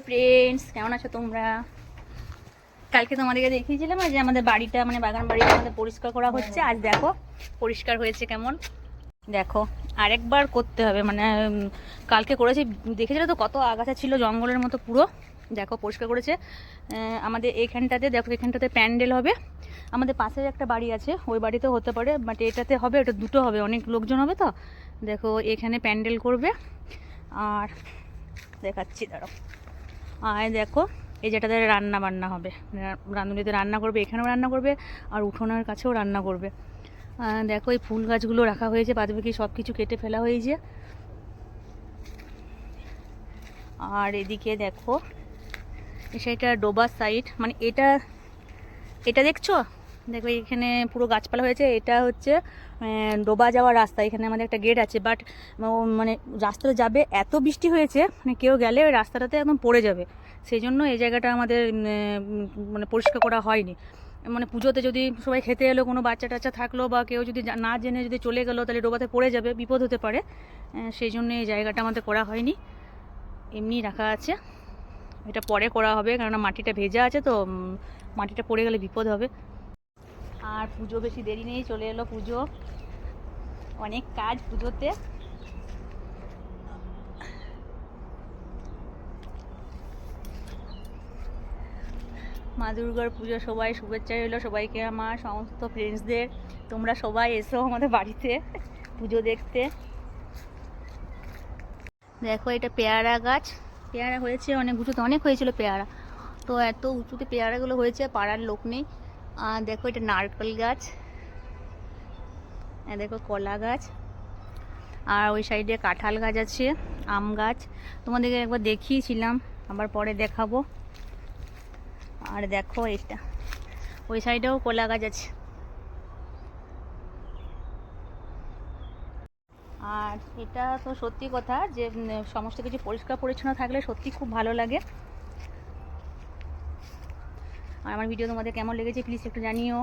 Friends, কেমন আছো তোমরা? কালকে তোমাদেরকে দেখিয়েছিলাম যে আমাদের বাড়িটা মানে বাগান বাড়িটা আমাদের পরিষ্কার করা হচ্ছে। আজ দেখো পরিষ্কার হয়েছে কেমন। দেখো আরেকবার করতে হবে মানে কালকে করেছি, দেখেছিলে তো কত আগাছা ছিল জঙ্গলের মতো পুরো। দেখো পরিষ্কার করেছে। আমাদের এইখানটাতে দেখো, এখানটাতে প্যান্ডেল হবে। আমাদের পাশের একটা বাড়ি আছে, ওই বাড়িতেও হতে পারে, বাট এটাতে হবে, এটা দুটো হবে, অনেক লোকজন হবে তো। দেখো এখানে প্যান্ডেল করবে। আর দেখাচ্ছি দাঁড়াও। আর দেখো এই যেটাতে রান্না বান্না হবে, রাঁধুনিতে রান্না করবে, এখানেও রান্না করবে আর উঠোনের কাছেও রান্না করবে। দেখো এই ফুল গাছগুলো রাখা হয়েছে, বাদবাকি সব কিছু কেটে ফেলা হয়েছে। আর এদিকে দেখো সেটা ডোবা সাইড, মানে এটা এটা দেখছো, দেখো এখানে পুরো গাছপালা হয়েছে। এটা হচ্ছে ডোবা যাওয়ার রাস্তা, এখানে আমাদের একটা গেট আছে, বাট মানে রাস্তাটা যাবে, এত বৃষ্টি হয়েছে মানে কেউ গেলে ওই রাস্তাটাতে একদম পড়ে যাবে। সেই জন্য এই জায়গাটা আমাদের মানে পরিষ্কার করা হয়নি। মানে পুজোতে যদি সবাই খেতে এলো, কোনো বাচ্চা টাচ্চা থাকলো বা কেউ যদি না জেনে যদি চলে গেলো, তাহলে ডোবাতে পড়ে যাবে, বিপদ হতে পারে। সেই জন্য এই জায়গাটা আমাদের করা হয়নি, এমনি রাখা আছে। এটা পরে করা হবে, কেননা মাটিটা ভেজা আছে তো, মাটিটা পড়ে গেলে বিপদ হবে। আর পুজো বেশি দেরি নেই, চলে এলো পুজো, অনেক কাজ পুজোতে। মা দুর্গার পুজো সবাই শুভেচ্ছা রইলো সবাইকে, আমার সমস্ত ফ্রেন্ডসদের। তোমরা সবাই এসো আমাদের বাড়িতে পুজো দেখতে। দেখো এটা পেয়ারা গাছ, পেয়ারা হয়েছে অনেক উঁচুতে, অনেক হয়েছিল পেয়ারা, তো এত উঁচুতে পেয়ারাগুলো হয়েছে, পাড়ার লোক নেই। আর দেখো এটা নারকেল গাছ, দেখো কলা গাছ, আর ওই সাইডে কাঁঠাল গাছ আছে, আম গাছ তোমাদেরকে একবার দেখিয়েছিলাম, আবার পরে দেখাবো। আর দেখো এটা ওই সাইডেও কলা গাছ আছে। আর এটা তো সত্যি কথা যে সমস্ত কিছু পরিষ্কার পরিচ্ছন্ন থাকলে সত্যি খুব ভালো লাগে। আর আমার ভিডিও তোমাদের কেমন লেগেছে প্লিজ একটু জানিও।